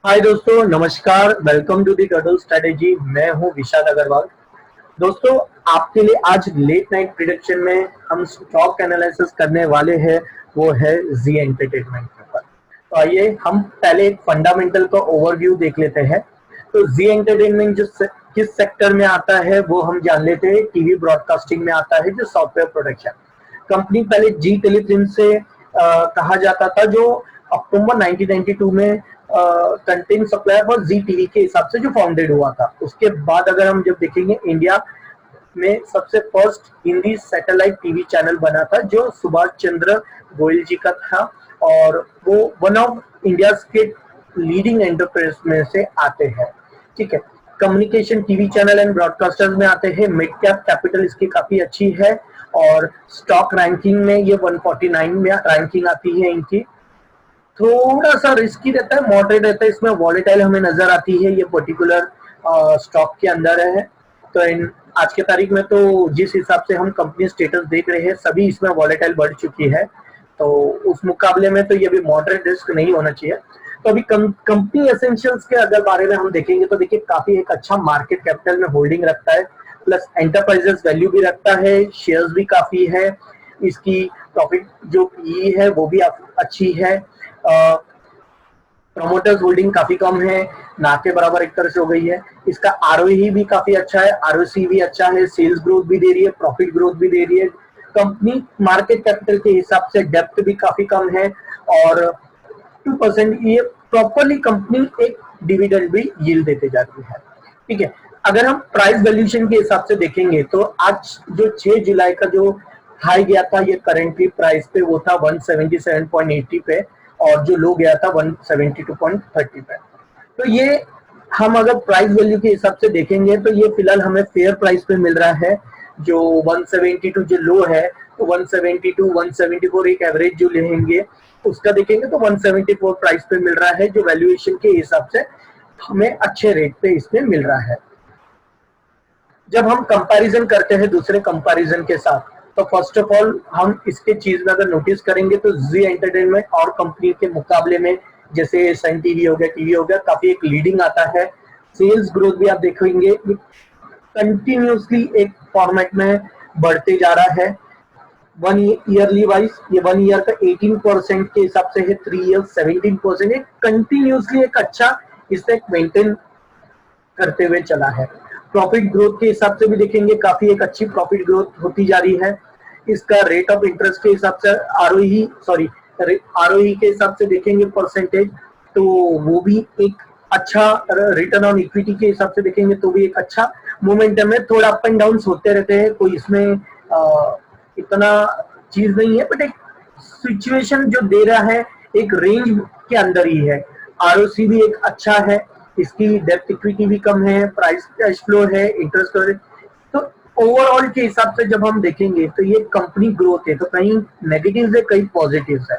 हाय दोस्तों, नमस्कार। Welcome to the turtle strategy. मैं हूं विशाल अग्रवाल। दोस्तों, आपके लिए आज लेट नाइट प्रिडिक्शन में हम स्टॉक एनालिसिस करने वाले हैं। वो है जी एंटरटेनमेंट के ऊपर। तो आइए हम पहले एक फंडामेंटल का ओवरव्यू देख लेते हैं। तो जी एंटरटेनमेंट किस सेक्टर में आता है वो हम जान लेते हैं। टीवी ब्रॉडकास्टिंग में आता है, जो सॉफ्टवेयर प्रोडक्शन कंपनी पहले जी टेलीफिल्म से कहा जाता था, जो अक्टूबर 1992 में content supplier for Zee TV के हिसाब से जो फाउंडेड हुआ था। उसके बाद अगर हम जब देखेंगे, इंडिया में सबसे first Hindi satellite TV channel बना था, जो सुभाष चंद्र गोयल जी का था। और वो वन ऑफ इंडिया के लीडिंग एंटरप्राइज में से आते हैं। ठीक है। Communication TV channel and broadcasters में आते हैं। मिड कैप कैपिटल इसकी काफी अच्छी है। और स्टॉक रैंकिंग में ये 149 में रैंकिंग आती है इनकी। थोड़ा सा रिस्की रहता है, मॉडरेट रहता है, इसमें वॉलेटाइल हमें नजर आती है ये पर्टिकुलर स्टॉक के अंदर है। तो इन आज के तारीख में तो जिस हिसाब से हम कंपनी स्टेटस देख रहे हैं, सभी इसमें वॉलेटाइल बढ़ चुकी है। तो उस मुकाबले में तो ये भी मॉडरेट रिस्क नहीं होना चाहिए। तो अभी कंपनी एसेंशियल्स के अगर बारे में हम देखेंगे तो देखिए, काफी एक अच्छा मार्केट कैपिटल में होल्डिंग रखता है, प्लस एंटरप्राइजेस वैल्यू भी रखता है, शेयर्स भी काफी है। इसकी प्रॉफिट जो पी है वो भी अच्छी है। प्रोमोटर्स होल्डिंग काफी कम है, ना के बराबर एक तरह से हो गई है। इसका आरओई भी काफी अच्छा है, आरओसी भी अच्छा है, सेल्स ग्रोथ भी दे रही है, प्रॉफिट ग्रोथ भी दे रही है। कंपनी मार्केट कैपिटल के हिसाब से डेप्थ भी काफी कम है। और 2% ये प्रॉपरली कंपनी एक डिविडेंड भी यील्ड देते जाती है। ठीक है। अगर हम प्राइस वैल्यूएशन के हिसाब से देखेंगे तो आज जो 6 जुलाई का जो हाई गया था, ये करेंटली प्राइस पे वो था 177.80 पे। और जो लो गया था 172.30 पे। तो ये हम अगर प्राइस वैल्यू के हिसाब से देखेंगे तो ये फिलहाल हमें फेयर प्राइस पे मिल रहा है। जो 172 जो लो है, तो 172 174 एक एवरेज जो लेंगे, उसका देखेंगे तो 174 प्राइस पे मिल रहा है, जो वैल्यूएशन के हिसाब से हमें अच्छे रेट पे इसमें मिल रहा है। जब हम कंपैरिजन करते हैं दूसरे कंपैरिजन के साथ, तो फर्स्ट ऑफ ऑल हम इसके चीज में अगर नोटिस करेंगे तो जी एंटरटेनमेंट और कंपनी के मुकाबले में, जैसे सन टीवी हो गया, टीवी हो गया, काफी एक लीडिंग आता है। सेल्स ग्रोथ भी आप देखेंगे कंटिन्यूसली एक फॉर्मेट में बढ़ते जा रहा है। वन ईयरली वाइज ये 1 ईयर का 18% के हिसाब से है, 3 ईयर 17%। एक कंटिन्यूसली एक अच्छा इसे मेंटेन करते हुए चला है। प्रॉफिट ग्रोथ के हिसाब से भी देखेंगे, काफी एक अच्छी प्रॉफिट ग्रोथ होती जा रही है। इसका रेट ऑफ इंटरेस्ट के हिसाब से आरओई के हिसाब से देखेंगे परसेंटेज, तो वो भी एक अच्छा। रिटर्न ऑन इक्विटी के हिसाब से देखेंगे तो भी एक अच्छा मोमेंटम है। थोड़ा अप एंड डाउन होते रहते हैं, कोई इसमें इतना चीज नहीं है, बट एक सिचुएशन जो दे रहा है एक रेंज के अंदर ही है। आरओसी भी एक अच्छा है, इसकी डेप्थ इक्विटी भी कम है, प्राइस कैश फ्लो है, इंटरेस्ट कवरेज। तो ओवरऑल के हिसाब से जब हम देखेंगे तो ये कंपनी ग्रोथ है, तो कहीं नेगेटिव है कहीं पॉजिटिव है।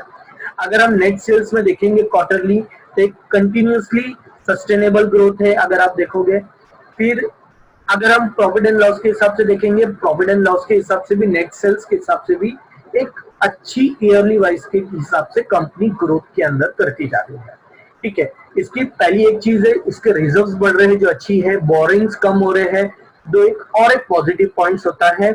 अगर हम नेट सेल्स में देखेंगे क्वार्टरली, तो एक कंटिन्यूसली सस्टेनेबल ग्रोथ है अगर आप देखोगे। फिर अगर हम प्रॉफिट एंड लॉस के हिसाब से देखेंगे, प्रॉफिट एंड लॉस के हिसाब से भी, नेट सेल्स के हिसाब से भी एक अच्छी ईयरली वाइज के हिसाब से कंपनी ग्रोथ के अंदर करती जा रही है। ठीक है। इसकी पहली एक चीज है, इसके रिजर्व्स बढ़ रहे हैं जो अच्छी है, बोरिंग्स कम हो रहे हैं। दो एक पॉजिटिव पॉइंट्स होता है,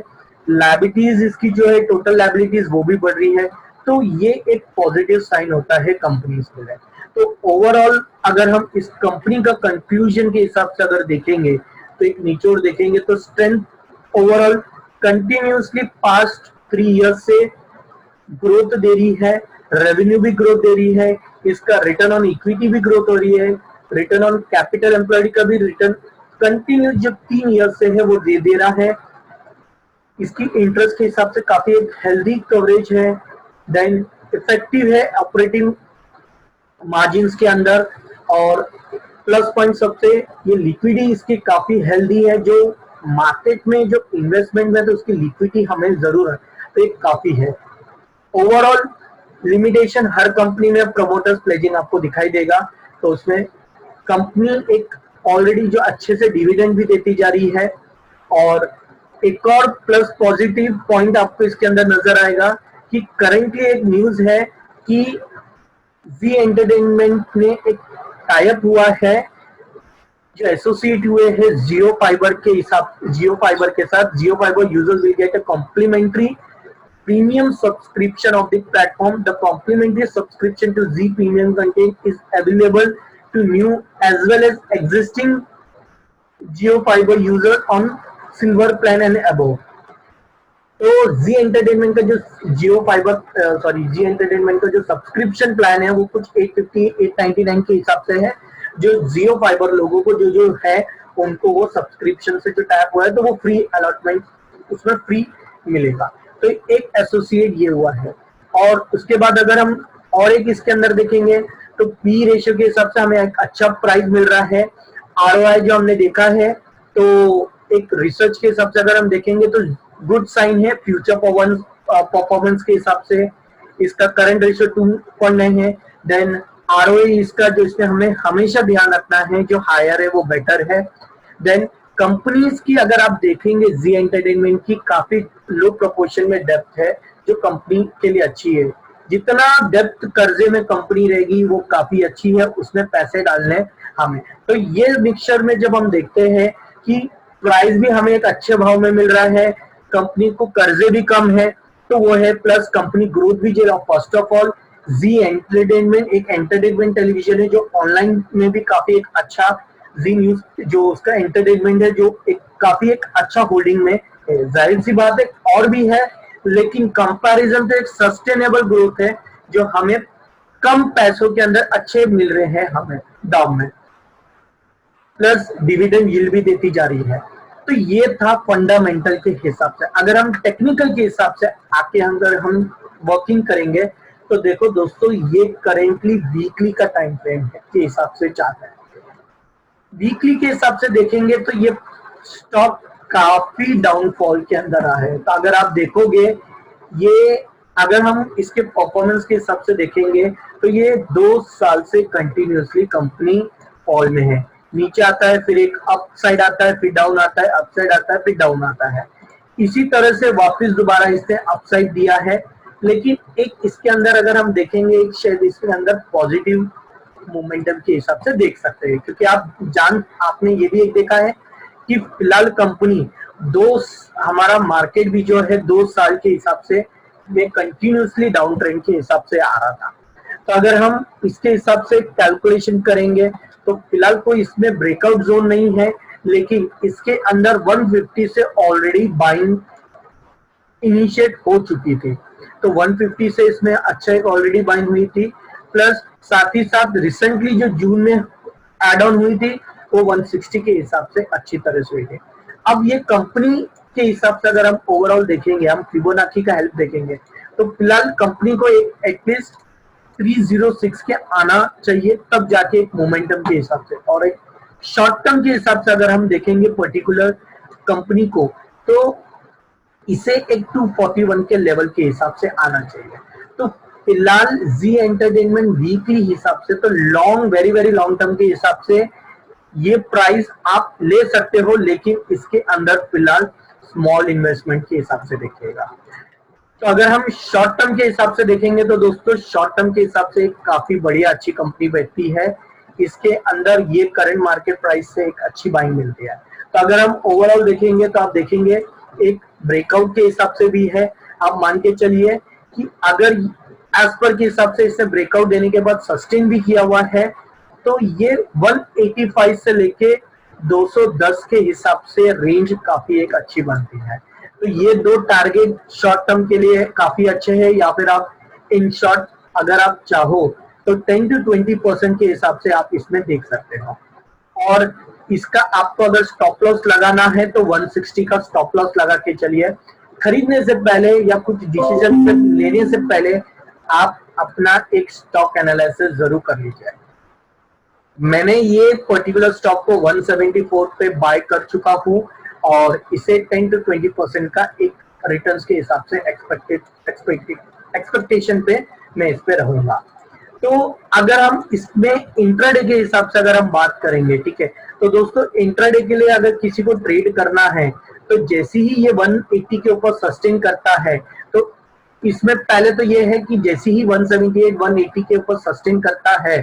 लायबिलिटीज इसकी जो है, टोटल लायबिलिटीज वो भी बढ़ रही है। तो ये एक पॉजिटिव साइन होता है कंपनीज के लिए। तो ओवरऑल अगर हम इस कंपनी का कंक्लूजन के हिसाब से अगर देखेंगे, तो एक निचोड़ देखेंगे तो strength overall continuously past 3 years से ग्रोथ दे रही है, रेवेन्यू भी ग्रोथ दे रही है, इसका रिटर्न ऑन इक्विटी भी ग्रोथ हो रही है, रिटर्न ऑन कैपिटल एम्प्लॉयड का भी रिटर्न कंटिन्यू जो 3 ईयर से है वो दे रहा है। इसकी इंटरेस्ट के हिसाब से काफी एक हेल्दी कवरेज है। देन इफेक्टिव है ऑपरेटिंग मार्जिन के अंदर। और प्लस पॉइंट सबसे, ये लिक्विडिटी इसकी काफी हेल्दी है, जो मार्केट में जो इन्वेस्टमेंट में तो उसकी लिक्विडिटी हमें जरूर है, तो एक काफी है। ओवरऑल लिमिटेशन हर कंपनी में प्रमोटर्स प्लेजिंग आपको दिखाई देगा, तो उसमें कंपनी एक ऑलरेडी जो अच्छे से डिविडेंड भी देती जा रही है। और एक और प्लस पॉजिटिव पॉइंट आपको इसके अंदर नजर आएगा कि करेंटली एक न्यूज है कि जी एंटरटेनमेंट ने एक टाई अप हुआ है, जो एसोसिएट हुए हैं जियो फाइबर के साथ। Jio fiber users will get a complimentary premium subscription of the platform. The complimentary subscription to Z Premium content is available to new as well as existing Jio Fiber users on Silver plan and above. तो जी entertainment का जो जी entertainment का जो subscription plan है वो कुछ 850 899 के हिसाब से है। जो जियो फाइबर लोगों को जो है उनको वो सब्सक्रिप्शन से जो टैप हुआ है तो वो फ्री अलॉटमेंट उसमें फ्री मिलेगा। तो एक एसोसिएट ये हुआ है। और उसके बाद अगर हम और एक इसके अंदर देखेंगे तो पी रेशियो के हिसाब से हमें एक अच्छा प्राइस मिल रहा है। आरओआई जो हमने देखा है तो एक रिसर्च के हिसाब से अगर हम देखेंगे तो गुड साइन है फ्यूचर परफॉर्मेंस के हिसाब से। इसका करंट रेशियो 2.9 है। देन आरओआई इसका जो इसमें हमें हमेशा ध्यान रखना है जो हायर है वो बेटर है। देन कंपनीज की अगर आप देखेंगे जी एंटरटेनमेंट की काफी लो प्रोपोर्शन में डेप्थ है जो कंपनी के लिए अच्छी है। जितना डेप्थ कर्जे में कंपनी रहेगी वो काफी अच्छी है, उसमें पैसे डालने हमें। तो ये मिक्सचर में जब हम देखते हैं कि प्राइस भी हमें एक अच्छे भाव में मिल रहा है, कंपनी को कर्जे भी कम है तो वो है, प्लस कंपनी ग्रोथ भी दे रहा। First of all Zee entertainment एक एंटरटेनमेंट टेलीविजन है जो ऑनलाइन में भी काफी एक अच्छा जी न्यूज जो उसका एंटरटेनमेंट है जो एक काफी एक अच्छा होल्डिंग में है। जाहिर सी बात है और भी है लेकिन कंपैरिजन तो एक सस्टेनेबल ग्रोथ है जो हमें कम पैसों के अंदर अच्छे मिल रहे हैं हमें दाम में, प्लस डिविडेंड यील्ड भी देती जा रही है। तो ये था फंडामेंटल के हिसाब से। अगर हम टेक्निकल के हिसाब से आके अगर हम वर्किंग करेंगे तो देखो दोस्तों ये करेंटली वीकली का टाइम फ्रेम है के हिसाब से चार्ट है। वीकली के हिसाब से देखेंगे तो ये स्टॉक काफी डाउनफॉल के अंदर आ है। तो अगर आप देखोगे ये अगर हम इसके परफॉर्मेंस के हिसाब से देखेंगे तो ये 2 साल से कंटिन्यूअसली कंपनी फॉल में है। नीचे आता है फिर एक अप साइड आता है फिर डाउन आता है, अप साइड आता है फिर डाउन आता है। इसी तरह से वापस दोबारा इसने अप साइड दिया है। लेकिन एक इसके अंदर अगर हम देखेंगे एक शायद इसके अंदर पॉजिटिव मोमेंटम के हिसाब से देख सकते हैं, क्योंकि आपने ये भी एक देखा है कि फिलहाल कंपनी हमारा मार्केट भी जो है 2 साल के हिसाब से में कंटिन्यूअसली डाउन ट्रेंड के हिसाब से आ रहा था। तो अगर हम इसके हिसाब से कैलकुलेशन करेंगे तो फिलहाल कोई इसमें ब्रेकआउट जोन नहीं है, लेकिन इसके अंदर 150 से ऑलरेडी बाइंग इनिशिएट हो चुकी थी। तो 150 से इसमें अच्छा एक ऑलरेडी बाइंग हुई थी, प्लस साथ ही साथ रिसेंटली जो जून में एड ऑन हुई थी वो 160 के हिसाब से अच्छी तरह से हुई थी। अब ये कंपनी के हिसाब से अगर हम ओवरऑल देखेंगे, हम फिबोनाची का हेल्प देखेंगे तो फिलहाल कंपनी को एटलीस्ट 306 के आना चाहिए तब जाके एक मोमेंटम के हिसाब से। और एक शॉर्ट टर्म के हिसाब से अगर हम देखेंगे पर्टिकुलर कंपनी को तो इसे एक 241 के लेवल के हिसाब से आना चाहिए। तो फिलहाल जी एंटरटेनमेंट वीकली हिसाब से तो long very very long term के हिसाब से ये प्राइस आप ले सकते हो, लेकिन इसके अंदर फिलहाल स्मॉल इन्वेस्टमेंट के हिसाब से देखिएगा। तो अगर हम शॉर्ट टर्म के हिसाब से देखेंगे तो दोस्तों शॉर्ट टर्म के हिसाब से एक काफी बढ़िया अच्छी कंपनी बैठती है। इसके अंदर ये करंट मार्केट प्राइस से एक अच्छी बाइंग मिलती है। तो अगर हम ओवरऑल देखेंगे तो आप देखेंगे एक ब्रेकआउट के हिसाब से भी है। आप मान के चलिए कि अगर एज पर के हिसाब से इसे ब्रेकआउट देने के बाद सस्टेन भी किया हुआ है तो ये 185 से लेके 210 के हिसाब से रेंज काफी एक अच्छी बनती है। तो ये 2 टारगेट शॉर्ट टर्म के लिए काफी अच्छे हैं, या फिर आप इन शॉर्ट अगर आप चाहो तो 10 to 20% के हिसाब से आप इसमें देख सकते हो। और इसका आपको अगर स्टॉप लॉस लगाना है तो 160 का स्टॉप लॉस लगा के चलिए। खरीदने से पहले या कुछ डिसीजन लेने से पहले आप अपना एक स्टॉक एनालिसिस जरूर कर लीजिए। मैंने ये पर्टिकुलर स्टॉक को 174 पे बाय कर चुका हूँ और इसे 10 to 20% का एक रिटर्न्स के हिसाब से एक्सपेक्टेशन पे मैं इस पे रहूंगा। तो अगर हम इसमें इंट्राडे के हिसाब से अगर हम बात करेंगे, ठीक है, तो दोस्तों इंट्राडे के लिए अगर किसी को ट्रेड करना है तो जैसे ही ये 180 के ऊपर सस्टेन करता है तो इसमें पहले तो ये है कि जैसे ही 178 180 के ऊपर सस्टेन करता है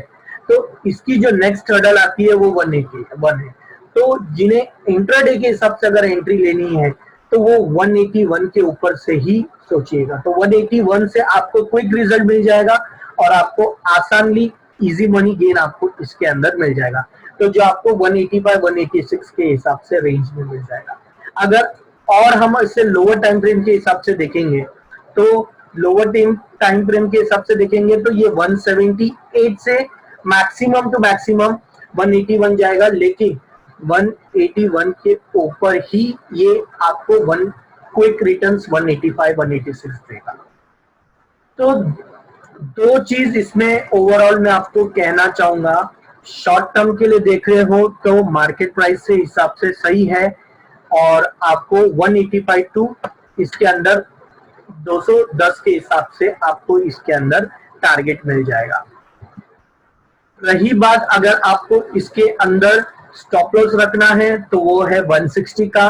तो इसकी जो नेक्स्ट हर्डल आती है वो 181 है। तो जिन्हें इंट्राडे के हिसाब से अगर एंट्री लेनी है तो वो 181 के ऊपर से ही सोचिएगा। तो 181 से आपको क्विक रिजल्ट मिल जाएगा और आपको आसानली इजी मनी गेन आपको इसके अंदर मिल जाएगा। तो जो आपको 185 186 के हिसाब से रेंज में मिल जाएगा। अगर और हम इसे लोअर टाइम फ्रेम के हिसाब से देखेंगे तो लोअर टाइम फ्रेम के हिसाब से देखेंगे तो ये 178 से मैक्सिमम टू मैक्सिमम 181 जाएगा, लेकिन 181 के ऊपर ही ये आपको वन क्विक रिटर्न्स 185 186 देगा। तो दो चीज इसमें ओवरऑल मैं आपको कहना चाहूंगा, शॉर्ट टर्म के लिए देख रहे हो तो मार्केट प्राइस से हिसाब से सही है और आपको 185 टू इसके अंदर 210 के हिसाब से आपको इसके अंदर टारगेट मिल जाएगा। रही बात अगर आपको इसके अंदर स्टॉप लॉस रखना है तो वो है 160 का।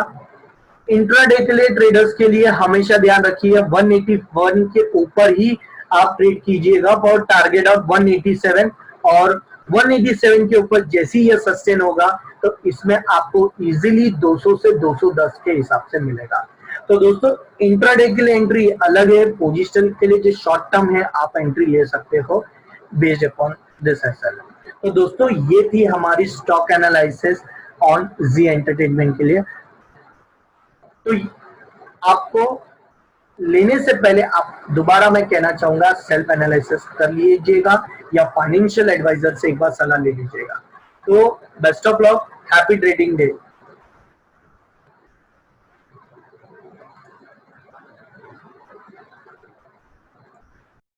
इंट्राडे के लिए ट्रेडर्स के लिए हमेशा ध्यान रखिए 181 के ऊपर ही आप ट्रेड कीजिएगा फॉर टारगेट ऑफ 187, और 187 के ऊपर जैसे ही ये सस्टेन होगा तो इसमें आपको इजीली 200 से 210 के हिसाब से मिलेगा। तो दोस्तों इंट्राडे के लिए एंट्री अलग है, पोजिशन के लिए जो शॉर्ट टर्म है आप एंट्री ले सकते हो बेस्ड अपॉन दिस एसएल। तो दोस्तों ये थी हमारी stock analysis on Zee entertainment के लिए। तो आपको लेने से पहले आप दोबारा मैं कहना चाहूंगा सेल्फ एनालिसिस कर लीजिएगा या फाइनेंशियल एडवाइजर से एक बार सलाह ले लीजिएगा। तो best of luck, happy trading day.